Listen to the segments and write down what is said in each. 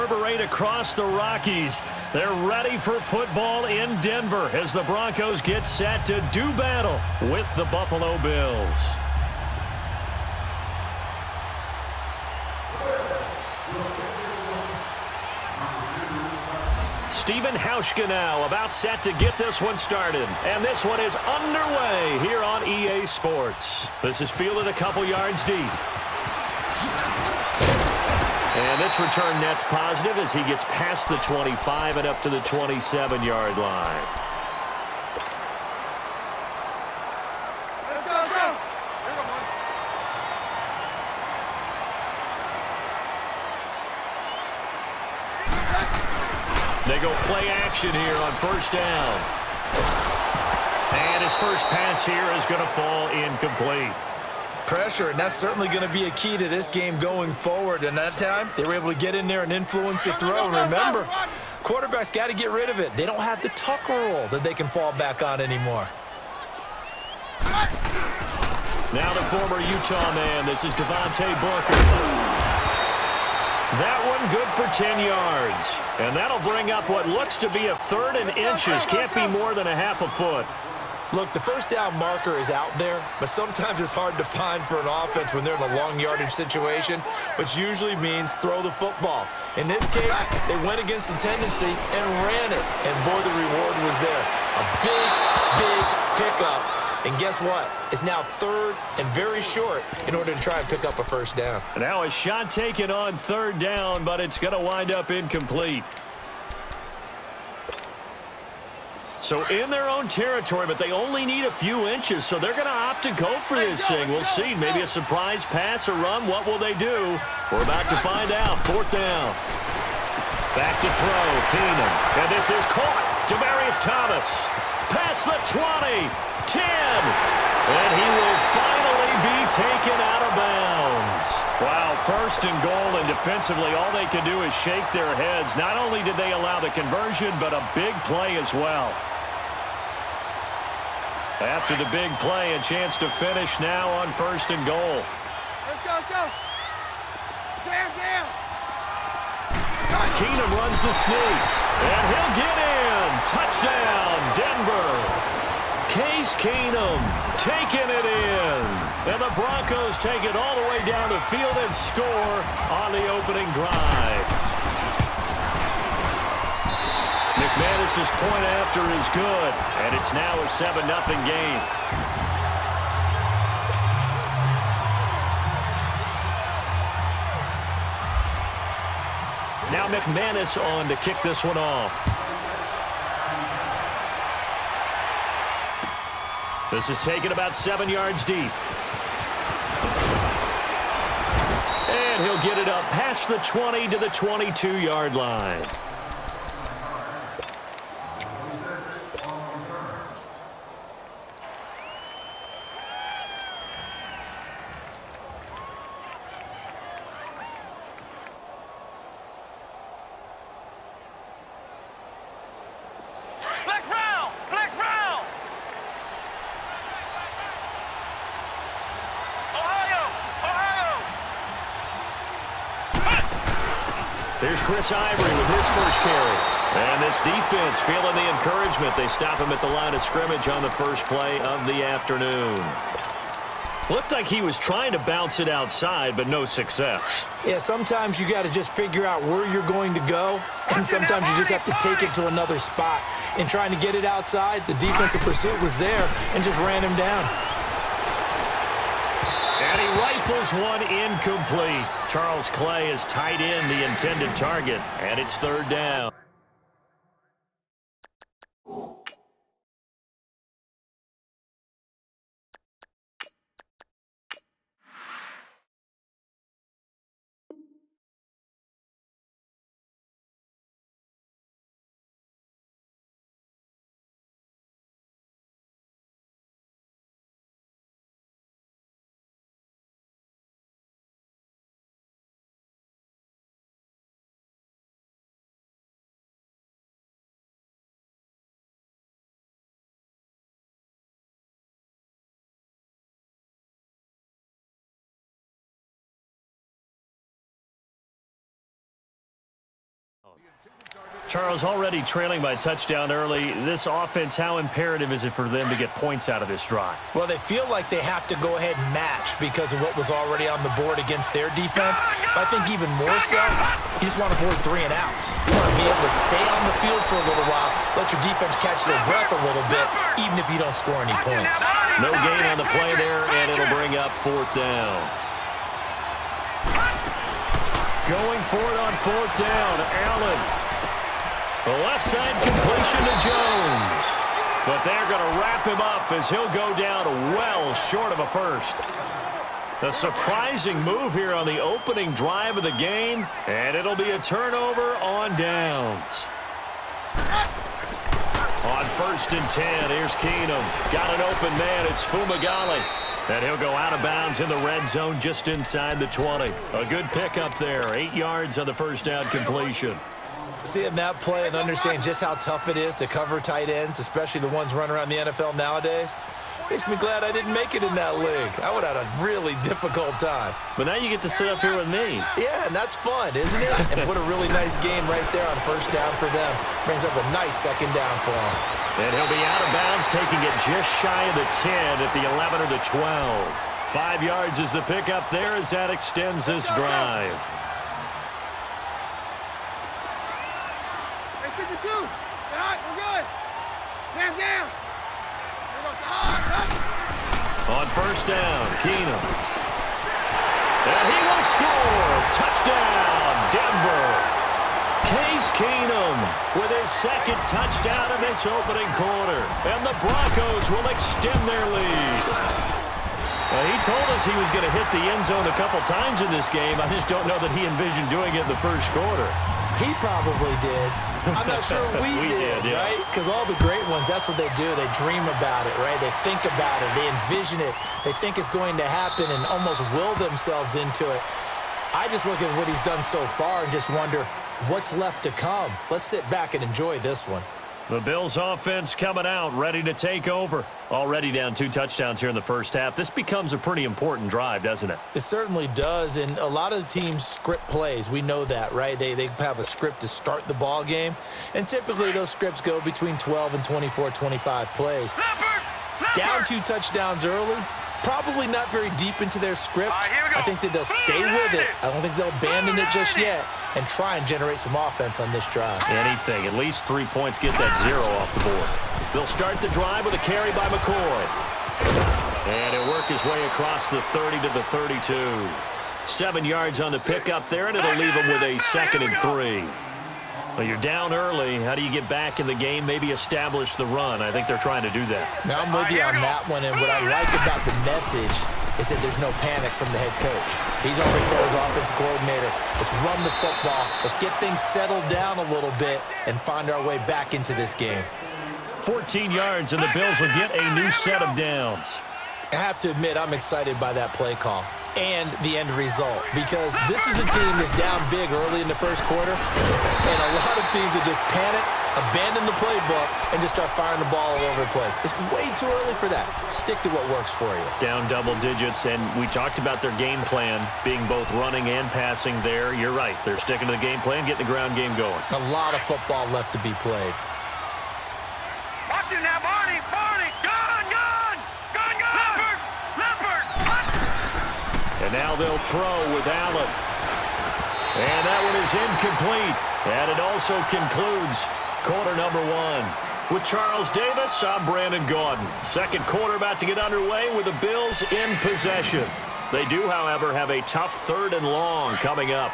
reverberate across the Rockies. They're ready for football in Denver as the Broncos get set to do battle with the Buffalo Bills. Steven Hauschka now about set to get this one started. And this one is underway here on EA Sports. This is fielded a couple yards deep. And this return net's positive as he gets past the 25 and up to the 27-yard line. They go play action here on first down. And his first pass here is going to fall incomplete. Pressure, and that's certainly going to be a key to this game going forward. And that time, they were able to get in there and influence the throw. And remember, quarterbacks got to get rid of it. They don't have the tuck roll that they can fall back on anymore. Now the former Utah man. This is Devontae Booker. That one good for 10 yards. And that'll bring up what looks to be a third and inches. Can't be more than a half a foot. Look, the first down marker is out there, but sometimes it's hard to find for an offense when they're in a long yardage situation, which usually means throw the football. In this case, they went against the tendency and ran it. And boy, the reward was there. A big pickup. And guess what? It's now third and very short in order to try and pick up a first down. Now a shot taken on third down, but it's going to wind up incomplete. So in their own territory, but they only need a few inches, so they're going to opt to go for this thing. We'll see. Maybe a surprise pass or run. What will they do? We're about to find out. Fourth down. Back to throw. Keenum. And this is caught. Demaryius Thomas. Past the 20. 10. And he will finally be taken out of bounds. Wow, first and goal, and defensively all they can do is shake their heads. Not only did they allow the conversion, but a big play as well. After the big play, a chance to finish now on first and goal. Let's go. Down. Keenum runs the sneak, and he'll get in. Touchdown, Denver. Case Keenum taking it in. And the Broncos take it all the way down the field and score on the opening drive. McManus's point after is good, and it's now a 7-0 game. Now McManus on to kick this one off. This is taken about 7 yards deep. And he'll get it up past the 20 to the 22-yard line. Here's Chris Ivory with his first carry. And this defense feeling the encouragement. They stop him at the line of scrimmage on the first play of the afternoon. Looked like he was trying to bounce it outside, but no success. Yeah, sometimes you got to just figure out where you're going to go, and sometimes you just have to take it to another spot. In trying to get it outside, the defensive pursuit was there and just ran him down. And he rifles one incomplete. Charles Clay has tied in the intended target, and it's third down. Charles, already trailing by touchdown early. This offense, how imperative is it for them to get points out of this drive? Well, they feel like they have to go ahead and match because of what was already on the board against their defense. But I think even more so, you just want to avoid 3 and outs. You want to be able to stay on the field for a little while, let your defense catch their breath a little bit, even if you don't score any points. No gain on the play there, and it'll bring up 4th down. Going for it on 4th down, Allen. The left side completion to Jones. But they're going to wrap him up as he'll go down well short of a first. A surprising move here on the opening drive of the game, and it'll be a turnover on downs. On 1st and 10, here's Keenum. Got an open man, it's Fumagalli. And he'll go out of bounds in the red zone just inside the 20. A good pickup there, 8 yards on the first down completion. Seeing that play and understanding just how tough it is to cover tight ends, especially the ones running around the NFL nowadays, makes me glad I didn't make it in that league. I would have had a really difficult time. But now you get to sit up here with me. Yeah, and that's fun, isn't it? And what a really nice game right there on 1st down for them. Brings up a nice 2nd down for them. And he'll be out of bounds, taking it just shy of the 10 at the 11 or the 12. 5 yards is the pickup there as that extends this drive. On 1st down, Keenum. And he will score. Touchdown, Denver. Case Keenum with his 2nd touchdown in this opening quarter. And the Broncos will extend their lead. He told us he was going to hit the end zone a couple times in this game. I just don't know that he envisioned doing it in the first quarter. He probably did. I'm not sure we did, yeah. right? Because all the great ones, that's what they do. They dream about it, right? They think about it. They envision it. They think it's going to happen and almost will themselves into it. I just look at what he's done so far and just wonder what's left to come. Let's sit back and enjoy this one. The Bills offense coming out, ready to take over. Already down 2 touchdowns here in the first half. This becomes a pretty important drive, doesn't it? It certainly does, and a lot of teams script plays. We know that, right? They have a script to start the ball game, and typically those scripts go between 12 and 24, 25 plays. Down 2 touchdowns early, probably not very deep into their script. I think that they'll stay with it. I don't think they'll abandon it just yet and try and generate some offense on this drive. Anything. At least 3 points, get that 0 off the board. They'll start the drive with a carry by McCoy. And he'll work his way across the 30 to the 32. 7 yards on the pickup there, and it'll leave him with a 2nd and 3. Well, you're down early. How do you get back in the game, maybe establish the run? I think they're trying to do that. Now, I'm with you on that one, and what I like about the message is that there's no panic from the head coach. He's already told his offensive coordinator, let's run the football, let's get things settled down a little bit and find our way back into this game. 14 yards, and the Bills will get a new set of downs. I have to admit, I'm excited by that play call and the end result because this is a team that's down big early in the first quarter, and a lot of teams will just panic, abandon the playbook, and just start firing the ball all over the place. It's way too early for that. Stick to what works for you. Down double digits, and we talked about their game plan being both running and passing there. You're right. They're sticking to the game plan, getting the ground game going. A lot of football left to be played. Watch it now, Barney! Barney! Gone! Gone! Gone! Gone! Leopard! Leopard! And now they'll throw with Allen. And that one is incomplete. And it also concludes quarter number 1. With Charles Davis, I'm Brandon Gaudin. Second quarter about to get underway with the Bills in possession. They do, however, have a tough 3rd and long coming up.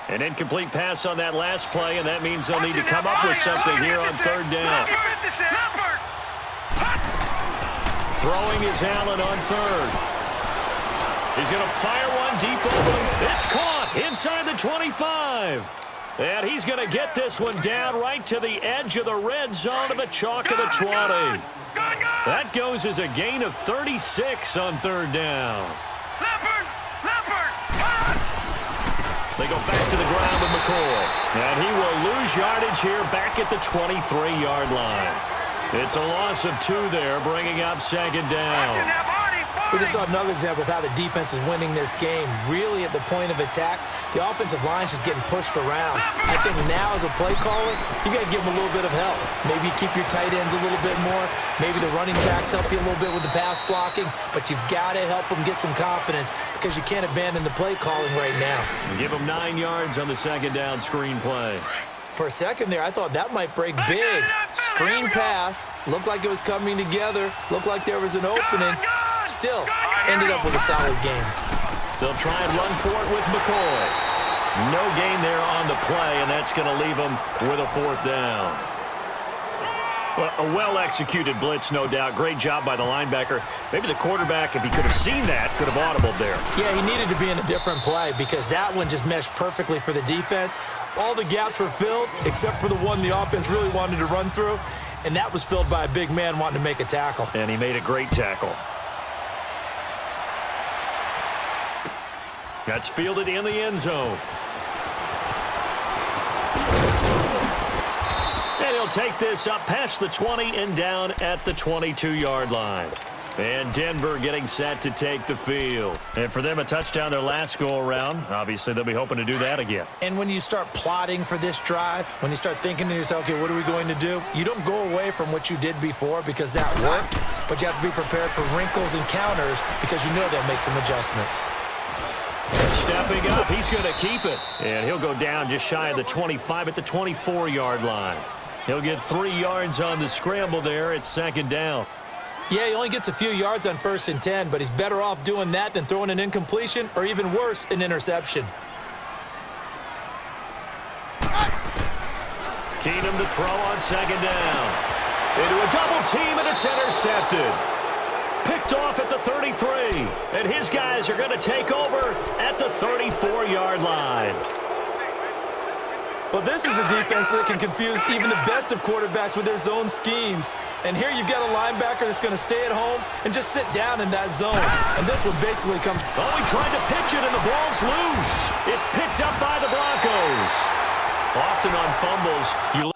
An incomplete pass on that last play, and that means they'll need to come up with something here on 3rd down. Throwing is Allen on 3rd. He's going to fire one deep open. It's caught inside the 25. And he's going to get this one down right to the edge of the red zone of the chalk of the 20. That goes as a gain of 36 on 3rd down. They go back to the ground with McCoy. And he will lose yardage here back at the 23-yard line. It's a loss of 2 there, bringing up 2nd down. We just saw another example of how the defense is winning this game. Really at the point of attack, the offensive line is just getting pushed around. I think now as a play caller, you got to give them a little bit of help. Maybe keep your tight ends a little bit more. Maybe the running backs help you a little bit with the pass blocking. But you've got to help them get some confidence because you can't abandon the play calling right now. Give them 9 yards on the second down screen play. For a second there, I thought that might break big. Screen pass. Looked like it was coming together. Looked like there was an opening. Still, ended up with a solid game. They'll try and run for it with McCoy. No gain there on the play, and that's going to leave them with a 4th down. Well, a well-executed blitz, no doubt. Great job by the linebacker. Maybe the quarterback, if he could have seen that, could have audibled there. Yeah, he needed to be in a different play because that one just meshed perfectly for the defense. All the gaps were filled except for the one the offense really wanted to run through, and that was filled by a big man wanting to make a tackle. And he made a great tackle. That's fielded in the end zone. And he'll take this up past the 20 and down at the 22-yard line. And Denver getting set to take the field. And for them, a touchdown their last go-around. Obviously, they'll be hoping to do that again. And when you start plotting for this drive, when you start thinking to yourself, okay, what are we going to do? You don't go away from what you did before because that worked, but you have to be prepared for wrinkles and counters because you know they'll make some adjustments. Stepping up, he's going to keep it. And he'll go down just shy of the 25 at the 24-yard line. He'll get 3 yards on the scramble there. It's 2nd down. Yeah, he only gets a few yards on 1st and 10, but he's better off doing that than throwing an incompletion or even worse, an interception. Keenum to throw on 2nd down. Into a double team, and it's intercepted. Picked off at the 33, and his guys are going to take over at the 34-yard line. Well, this is a defense that can confuse even the best of quarterbacks with their zone schemes. And here you've got a linebacker that's going to stay at home and just sit down in that zone. And this one basically comes... Oh, he tried to pitch it, and the ball's loose. It's picked up by the Broncos. Often on fumbles, you...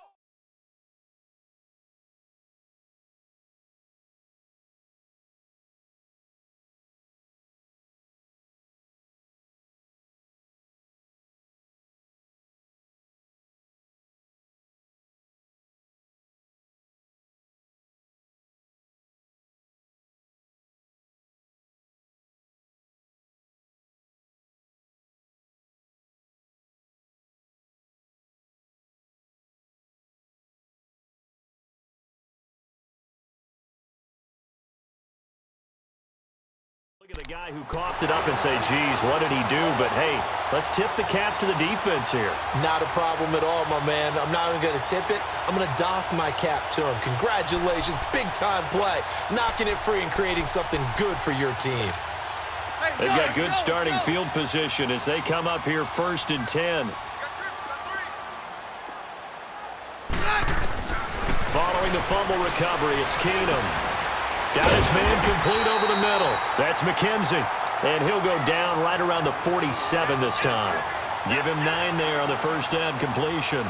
Look at the guy who coughed it up and say, geez, what did he do? But, hey, let's tip the cap to the defense here. Not a problem at all, my man. I'm not even going to tip it. I'm going to doff my cap to him. Congratulations. Big-time play. Knocking it free and creating something good for your team. They've got good starting field position as they come up here 1st and 10. Following the fumble recovery, it's Keenum. Got his man complete over the middle. That's McKenzie. And he'll go down right around the 47 this time. Give him 9 there on the 1st down completion.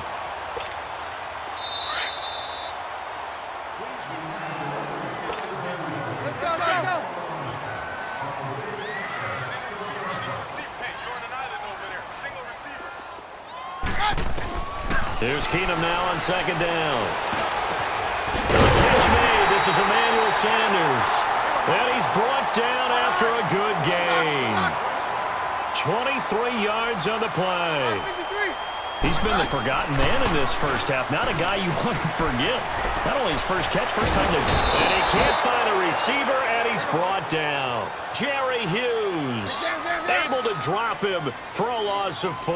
Here's Keenum now on 2nd down. Catch made. This is Emmanuel Sanders. And he's brought down after a good gain. 23 yards on the play. He's been the forgotten man in this first half. Not a guy you want to forget. Not only his first catch, first time and he can't find a receiver, and he's brought down. Jerry Hughes able to drop him for a loss of 4.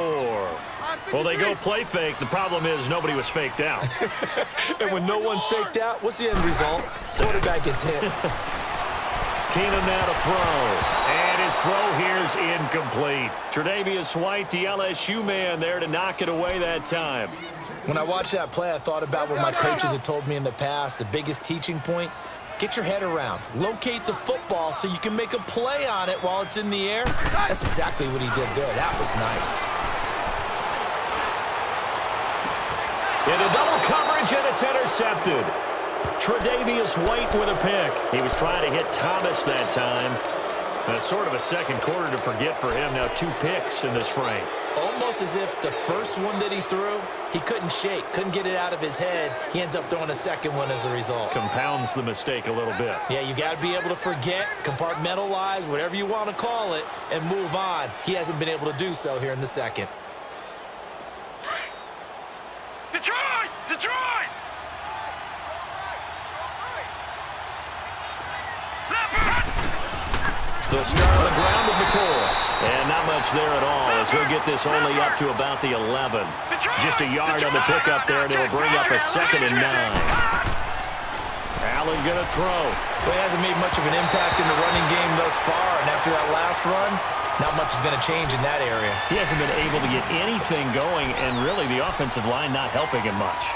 Well, they go play fake. The problem is nobody was faked out. And when no one's faked out, what's the end result? Quarterback gets hit. Keenum now to throw. And his throw here's incomplete. Tre'Davious White, the LSU man, there to knock it away that time. When I watched that play, I thought about what my coaches had told me in the past. The biggest teaching point, get your head around. Locate the football so you can make a play on it while it's in the air. That's exactly what he did there. That was nice. Into double coverage, and it's intercepted. Tre'Davious White with a pick. He was trying to hit Thomas that time. That's sort of a second quarter to forget for him. Now 2 picks in this frame. Almost as if the first one that he threw, he couldn't shake, couldn't get it out of his head. He ends up throwing a second one as a result. Compounds the mistake a little bit. Yeah, you got to be able to forget, compartmentalize, whatever you want to call it, and move on. He hasn't been able to do so here in the second. Detroit! Detroit! The start on the ground with McCoy. And not much there at all as he'll get this only up to about the 11. Just a yard on the pickup there, and it'll bring up a 2nd and 9. Allen going to throw. Well, he hasn't made much of an impact in the running game thus far, and after that last run, not much is going to change in that area. He hasn't been able to get anything going, and really the offensive line not helping him much.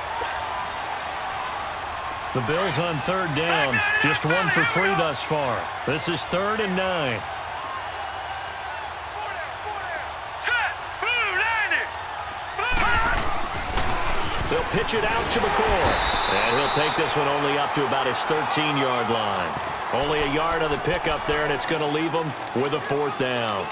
The Bills on 3rd down, just 1 for 3 thus far. This is 3rd and 9. They'll pitch it out to McCoy. And he'll take this one only up to about his 13-yard line. Only a yard on the pickup there, and it's going to leave him with a 4th down.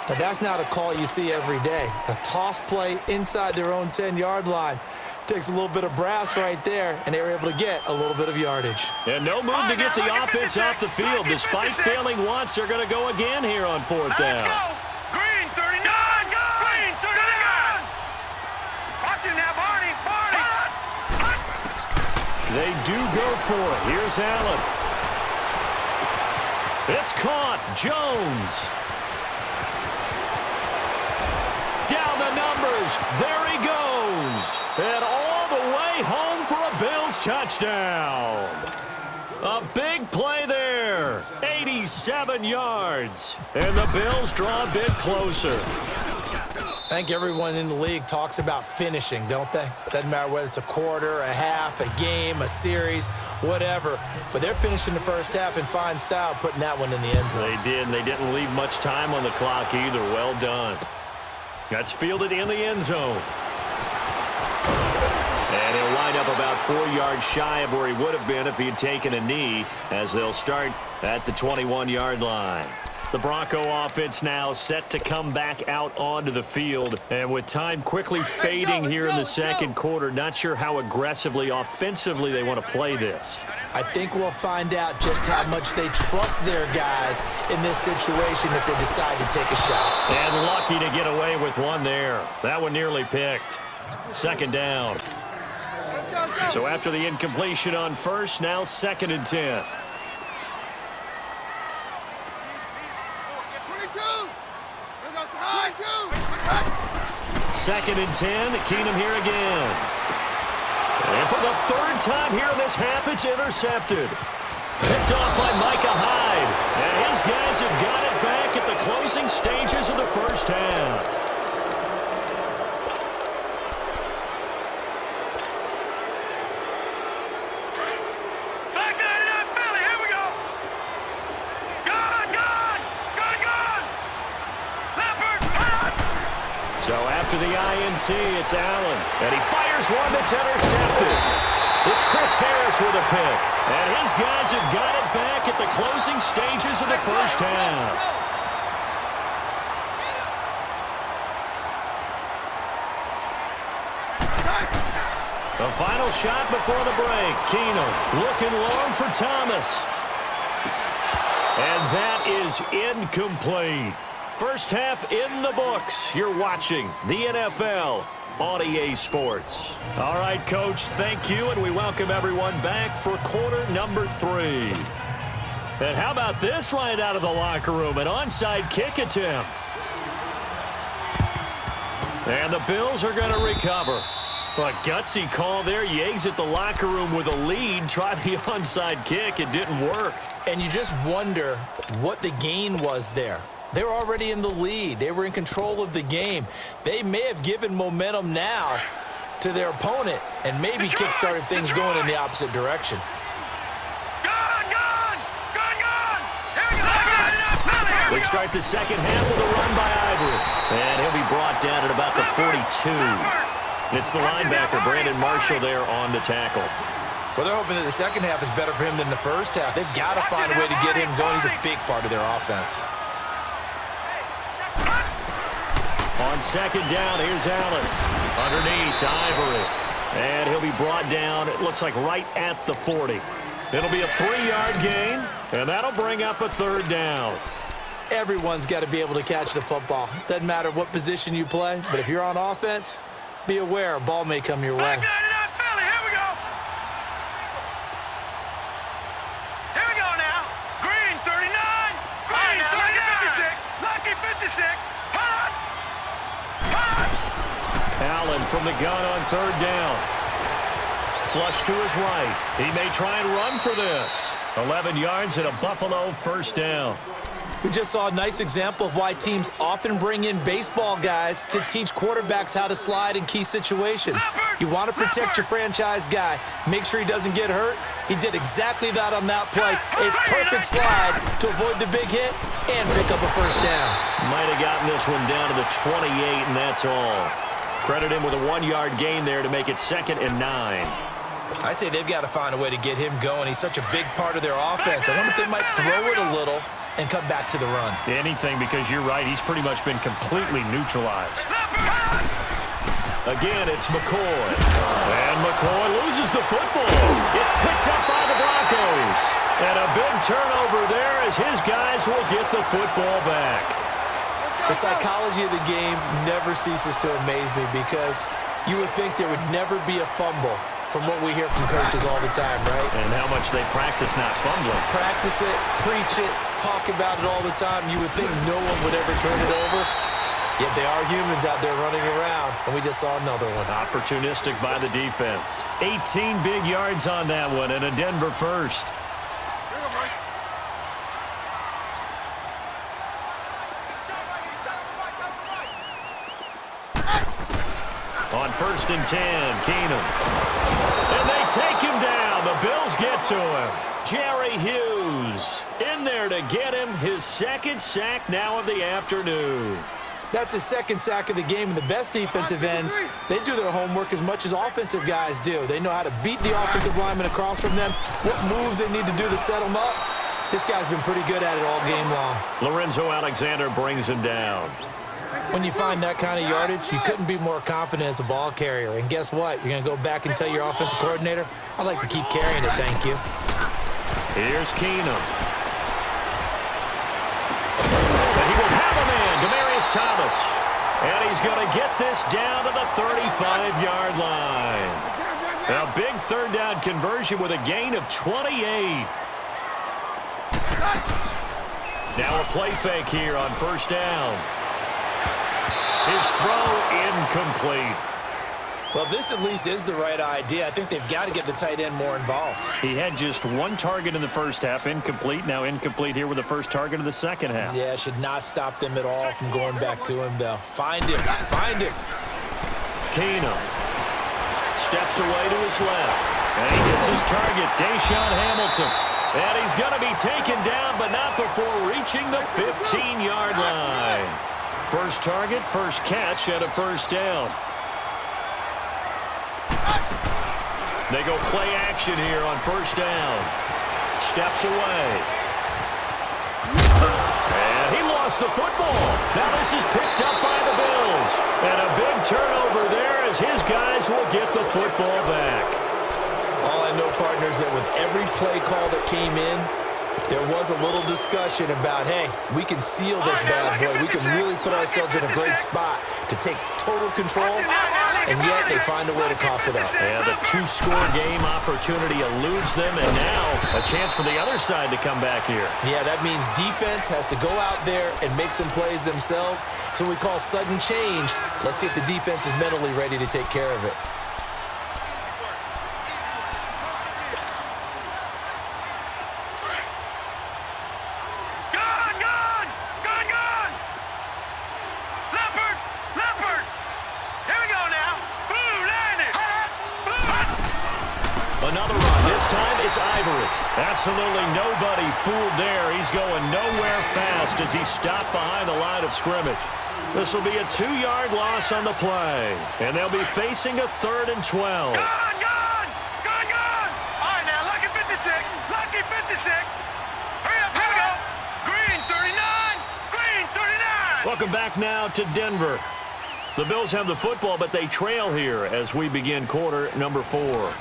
Now, that's not a call you see every day. A toss play inside their own 10-yard line. Takes a little bit of brass right there, and they were able to get a little bit of yardage. And no move to get the offense off the field. Despite failing once, they're going to go again here on 4th down. Let's go! Green, 39! Green, 39! Watch it now, Barney! Barney! They do go for it. Here's Allen. It's caught. Jones. Down the numbers. There he goes. And all the way home for a Bills touchdown. A big play there. 87 yards. And the Bills draw a bit closer. I think everyone in the league talks about finishing, don't they? Doesn't matter whether it's a quarter, a half, a game, a series, whatever. But they're finishing the first half in fine style, putting that one in the end zone. They did, and they didn't leave much time on the clock either. Well done. That's fielded in the end zone. And he'll wind up about 4 yards shy of where he would have been if he had taken a knee, as they'll start at the 21-yard line. The Bronco offense now set to come back out onto the field. And with time quickly fading here in the second quarter, not sure how aggressively, offensively they want to play this. I think we'll find out just how much they trust their guys in this situation if they decide to take a shot. And lucky to get away with one there. That one nearly picked. 2nd down. So after the incompletion on first, now 2nd and 10. 2nd and 10. Keenum here again. And for the 3rd time here in this half, it's intercepted. Picked off by Micah Hyde. And his guys have got it back at the closing stages of the first half. So after the INT, it's Allen. And he fires one that's intercepted. It's Chris Harris with a pick. And his guys have got it back at the closing stages of the first half. The final shot before the break. Keenum looking long for Thomas. And that is incomplete. First half in the books. You're watching the NFL on EA Sports. All right, Coach, thank you, and we welcome everyone back for quarter number 3. And how about this right out of the locker room? An onside kick attempt. And the Bills are going to recover. A gutsy call there. You exit the locker room with a lead. Try the onside kick. It didn't work. And you just wonder what the gain was there. They were already in the lead. They were in control of the game. They may have given momentum now to their opponent and maybe kick-started things going in the opposite direction. They start the second half with a run by Ivory. And he'll be brought down at about the 42. It's the linebacker, Brandon Marshall, there on the tackle. Well, they're hoping that the second half is better for him than the first half. They've got to find a way to get him going. He's a big part of their offense. On second down, here's Allen. Underneath to Ivory. And he'll be brought down, it looks like right at the 40. It'll be a 3-yard gain, and that'll bring up a third down. Everyone's got to be able to catch the football. Doesn't matter what position you play, but if you're on offense, be aware a ball may come your way. Here we go now. Green 39. Green 39. Lucky 56. Allen from the gun on third down. Flush to his right. He may try and run for this. 11 yards and a Buffalo first down. We just saw a nice example of why teams often bring in baseball guys to teach quarterbacks how to slide in key situations. You want to protect your franchise guy. Make sure he doesn't get hurt. He did exactly that on that play. A perfect slide to avoid the big hit and pick up a first down. Might have gotten this one down to the 28, and that's all. Credit him with a 1-yard gain there to make it 2nd and 9. I'd say they've got to find a way to get him going. He's such a big part of their offense. I wonder if they might throw it a little and come back to the run. Anything, because you're right. He's pretty much been completely neutralized. Again, it's McCoy. And McCoy loses the football. It's picked up by the Broncos. And a big turnover there as his guys will get the football back. The psychology of the game never ceases to amaze me because you would think there would never be a fumble from what we hear from coaches all the time, right? And how much they practice not fumbling. Practice it, preach it, talk about it all the time. You would think no one would ever turn it over. Yet they are humans out there running around, and we just saw another one. Opportunistic by the defense. 18 big yards on that one, and a Denver first. On 1st and 10, Keenum. And they take him down. The Bills get to him. Jerry Hughes in there to get him his 2nd sack now of the afternoon. That's his 2nd sack of the game, and the best defensive ends, they do their homework as much as offensive guys do. They know how to beat the offensive lineman across from them, what moves they need to do to set them up. This guy's been pretty good at it all game long. Lorenzo Alexander brings him down. When you find that kind of yardage, you couldn't be more confident as a ball carrier. And guess what? You're going to go back and tell your offensive coordinator, I'd like to keep carrying it, thank you. Here's Keenum. And he will have a man, Demaryius Thomas. And he's going to get this down to the 35-yard line. A big 3rd down conversion with a gain of 28. Now a play fake here on 1st down. His throw incomplete. Well, this at least is the right idea. I think they've got to get the tight end more involved. He had just 1 target in the first half, incomplete. Now incomplete here with the first target of the second half. Yeah, should not stop them at all from going back to him, though. Find him. Find him. Keenum steps away to his left. And he gets his target, Deshaun Hamilton. And he's going to be taken down, but not before reaching the 15-yard line. First target, first catch, and a 1st down. They go play action here on 1st down. Steps away. And he lost the football. Now this is picked up by the Bills. And a big turnover there as his guys will get the football back. All I know, partners, that with every play call that came in, there was a little discussion about, hey, we can seal this bad boy. We can really put ourselves in a great spot to take total control, and yet they find a way to cough it up. And the 2-score game opportunity eludes them, and now a chance for the other side to come back here. Yeah, that means defense has to go out there and make some plays themselves. So we call sudden change. Let's see if the defense is mentally ready to take care of it. Another run. This time it's Ivory. Absolutely nobody fooled there. He's going nowhere fast as he stopped behind the line of scrimmage. This will be a 2-yard loss on the play. And they'll be facing a 3rd and 12. Gone! 56. Hurry up, here we go. Green 39. Green 39. Welcome back now to Denver. The Bills have the football, but they trail here as we begin quarter number 4.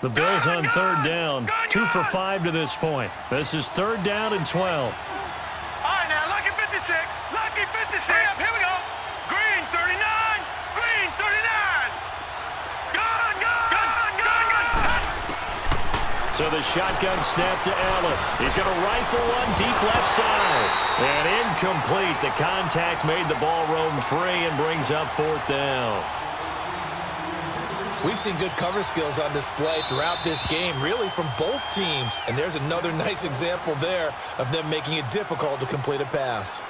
The Bills on third down, 2 for 5 to this point. This is third down and 12. All right, now, lucky 56. Lucky 56. Hurry up, here we go. Green 39. Green 39. Gun, gun, gun, gun, gun. So the shotgun snap to Allen. He's going to rifle one deep left side. And incomplete. The contact made the ball roam free and brings up fourth down. We've seen good cover skills on display throughout this game, really from both teams. And there's another nice example there of them making it difficult to complete a pass.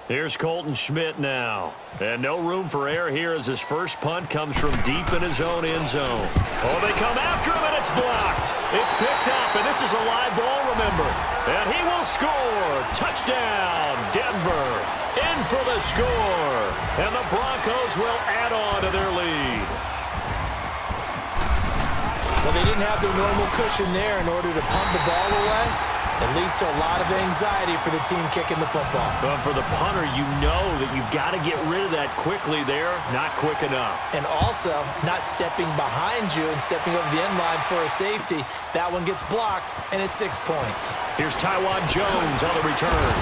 Here's Colton Schmidt now. And no room for error here as his first punt comes from deep in his own end zone. Oh, they come after him, and it's blocked. It's picked up, and this is a live ball, remember. And he will score. Touchdown, Denver. In for the score. And the Broncos will add on to their lead. Well, they didn't have their normal cushion there in order to punt the ball away. It leads to a lot of anxiety for the team kicking the football. But for the punter, you know that you've got to get rid of that quickly there. Not quick enough. And also, not stepping behind you and stepping over the end line for a safety. That one gets blocked, and it's 6 points. Here's Tywan Jones on the return.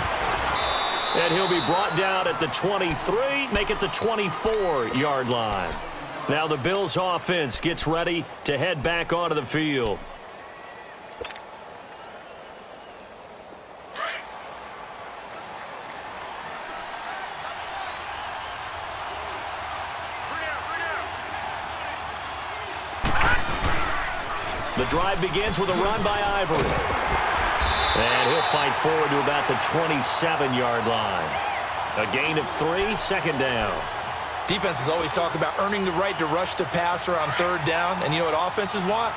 And he'll be brought down at the 23, make it the 24-yard line. Now the Bills offense gets ready to head back onto the field. The drive begins with a run by Ivory. And he'll fight forward to about the 27-yard line. A gain of 3, second down. Defenses always talk about earning the right to rush the passer on third down. And you know what offenses want?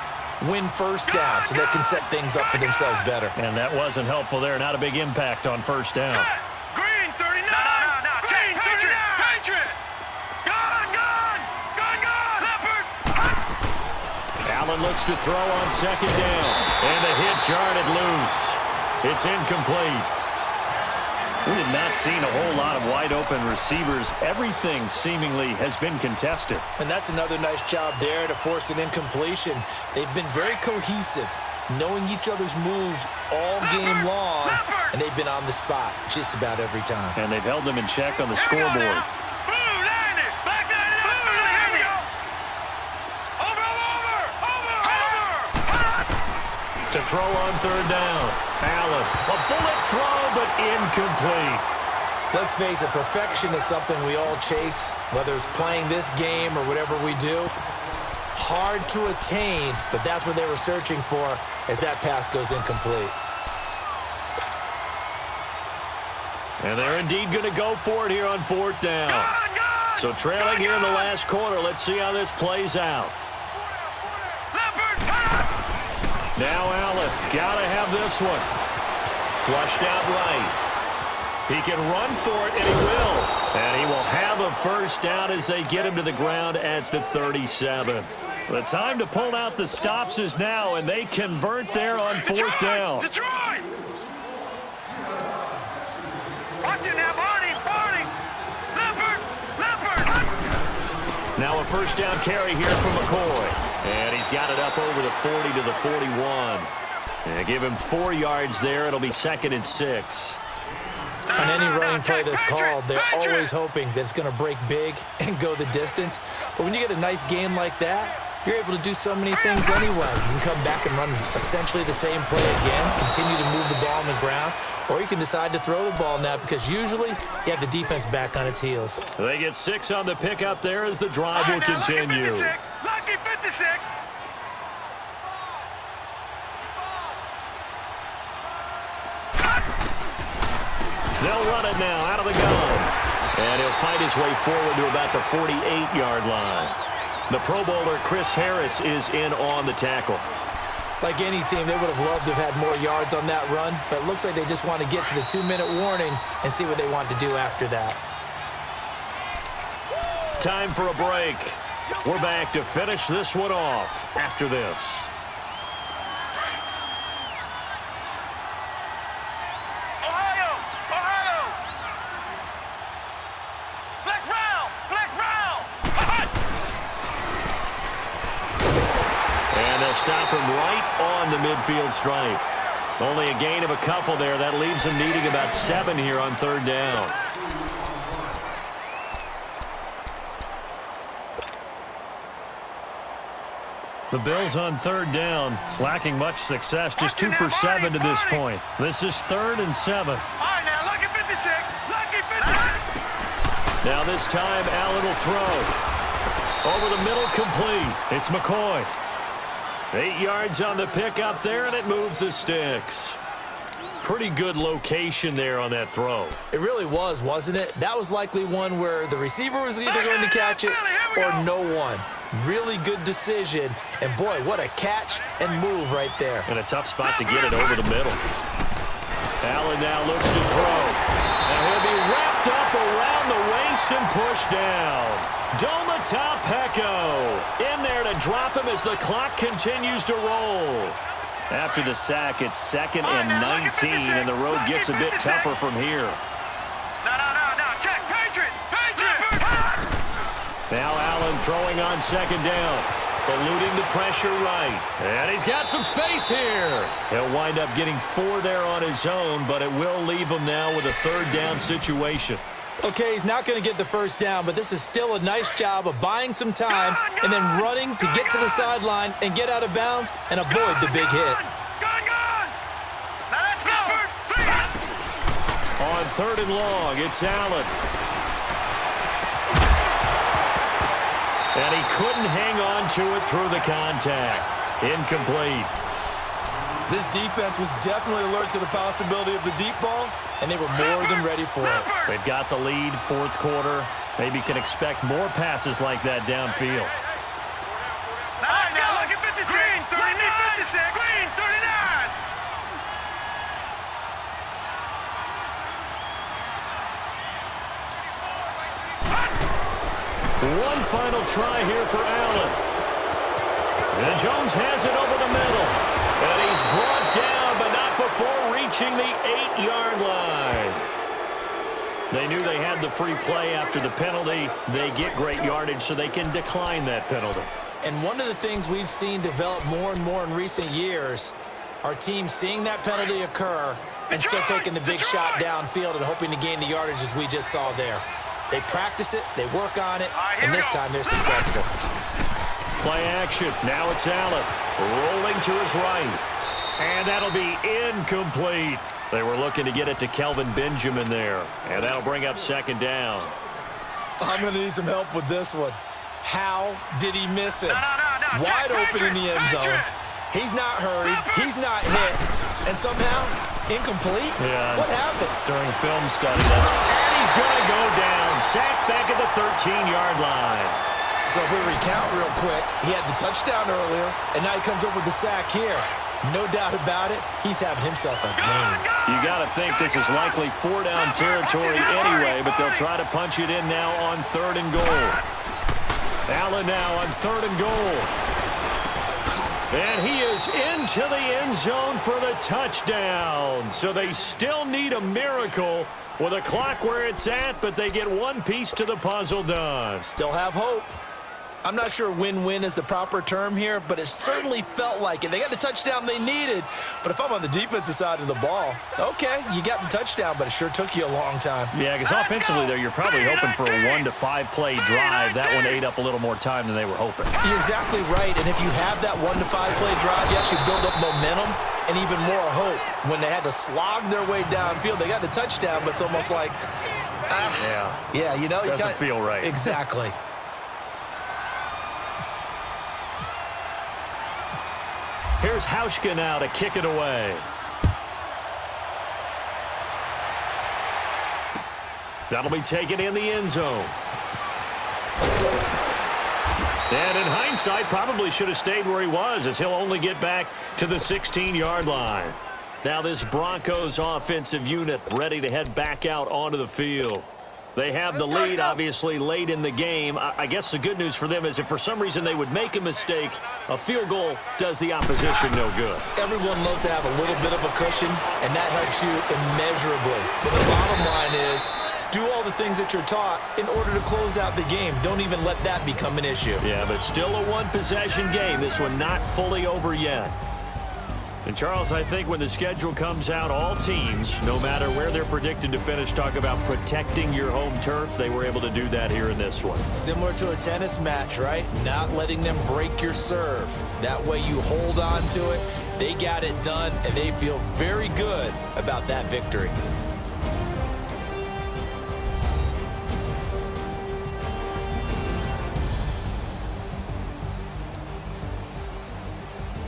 Win first down so they can set things up for themselves better. And that wasn't helpful there. Not a big impact on first down. Green 39. No. Green 39. Patriot. Gun, gun. Gun, gun. Leopard. Allen looks to throw on second down. And the hit jarred it loose. It's incomplete. We have not seen a whole lot of wide-open receivers. Everything seemingly has been contested. And that's another nice job there to force an incompletion. They've been very cohesive, knowing each other's moves all game long, and they've been on the spot just about every time. And they've held them in check on the scoreboard. To throw on third down. Allen, a bullet throw, but incomplete. Let's face it, perfection is something we all chase, whether it's playing this game or whatever we do. Hard to attain, but that's what they were searching for as that pass goes incomplete. And they're indeed going to go for it here on fourth down. So trailing here in the last quarter, let's see how this plays out. Now Allen, gotta have this one. Flushed out right. He can run for it, and he will. And he will have a first down as they get him to the ground at the 37. The time to pull out the stops is now, and they convert there on fourth down. Detroit! Watch it now, Barney! Leopard! Now a first down carry here from McCoy. And he's got it up over the 40 to the 41. And give him 4 yards there. It'll be 2nd and 6. On any running play that's called, they're always hoping that it's going to break big and go the distance. But when you get a nice game like that, you're able to do so many things anyway. You can come back and run essentially the same play again, continue to move the ball on the ground, or you can decide to throw the ball now because usually you have the defense back on its heels. They get 6 on the pickup there as the drive will continue. Lucky 56. They'll run it now out of the gun. And he'll fight his way forward to about the 48-yard line. The Pro Bowler Chris Harris is in on the tackle. Like any team, they would have loved to have had more yards on that run, but it looks like they just want to get to the 2-minute warning and see what they want to do after that. Time for a break. We're back to finish this one off after this. Stop him right on the midfield stripe. Only a gain of a couple there. That leaves him needing about 7 here on third down. The Bills on third down, lacking much success, just 2 for 7 to this point. This is 3rd and 7. All right, now, lucky 56. Lucky 56. Now this time, Allen will throw. Over the middle, complete. It's McCoy. 8 yards on the pickup there, and it moves the sticks. Pretty good location there on that throw. It really was, wasn't it? That was likely one where the receiver was either going to catch it or no one. Really good decision. And, boy, what a catch and move right there. And a tough spot to get it over the middle. Allen now looks to throw. Now he'll be wrapped up around the waist and pushed down. Domata Peko in there to drop him as the clock continues to roll. After the sack, it's 2nd and 19, and the road gets a bit tougher from here. No, check, Patriot. Now Allen throwing on 2nd down, eluding the pressure right. And he's got some space here. He'll wind up getting 4 there on his own, but it will leave him now with a 3rd down situation. Okay, he's not going to get the first down, but this is still a nice job of buying some time and then running to get to the sideline and get out of bounds and avoid the big hit. Gone. Now let's go. On 3rd and long, it's Allen. And he couldn't hang on to it through the contact. Incomplete. This defense was definitely alert to the possibility of the deep ball, and they were more than ready for it. They've got the lead, 4th quarter. Maybe can expect more passes like that downfield. Now look at 56. Green 39. 56. Green 39. One final try here for Allen. And Jones has it over the middle. And he's brought down, but not before reaching the 8-yard line. They knew they had the free play after the penalty. They get great yardage, so they can decline that penalty. And one of the things we've seen develop more and more in recent years, our team seeing that penalty occur and still taking the big shot downfield and hoping to gain the yardage as we just saw there. They practice it, they work on it, and this time they're successful. Play action. Now it's Allen. Rolling to his right. And that'll be incomplete. They were looking to get it to Kelvin Benjamin there. And that'll bring up 2nd down. I'm going to need some help with this one. How did he miss it? No. Wide open in the end zone. He's not hurried. He's not hit. And somehow, incomplete? Yeah. What happened? During film study, and he's going to go down. Sacked back at the 13-yard line. So if we recount real quick, he had the touchdown earlier, and now he comes up with the sack here. No doubt about it, he's having himself a game. You got to think this is likely 4-down territory anyway, but they'll try to punch it in now on 3rd and goal. Allen now on 3rd and goal. And he is into the end zone for the touchdown. So they still need a miracle with a clock where it's at, but they get one piece to the puzzle done. Still have hope. I'm not sure win-win is the proper term here, but it certainly felt like it. They got the touchdown they needed, but if I'm on the defensive side of the ball, okay, you got the touchdown, but it sure took you a long time. Yeah, because offensively, though, you're probably hoping for a 1 to 5 play drive. That one ate up a little more time than they were hoping. You're exactly right, and if you have that 1 to 5 play drive, you actually build up momentum and even more hope. When they had to slog their way downfield, they got the touchdown, but it's almost like, yeah, you know, doesn't feel right. Exactly. Here's Hauschka now to kick it away. That'll be taken in the end zone. And in hindsight, probably should have stayed where he was, as he'll only get back to the 16-yard line. Now this Broncos offensive unit ready to head back out onto the field. They have the lead, obviously, late in the game. I guess the good news for them is if for some reason they would make a mistake, a field goal does the opposition no good. Everyone loves to have a little bit of a cushion, and that helps you immeasurably. But the bottom line is, do all the things that you're taught in order to close out the game. Don't even let that become an issue. Yeah, but still a one-possession game. This one not fully over yet. And, Charles, I think when the schedule comes out, all teams, no matter where they're predicted to finish, talk about protecting your home turf. They were able to do that here in this one. Similar to a tennis match, right? Not letting them break your serve. That way you hold on to it. They got it done, and they feel very good about that victory.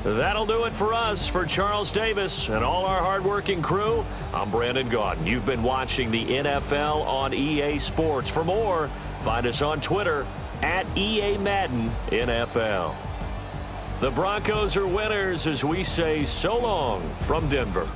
That'll do it for us. For Charles Davis and all our hardworking crew, I'm Brandon Gaudin. You've been watching the NFL on EA Sports. For more, find us on Twitter at EA Madden NFL. The Broncos are winners as we say so long from Denver.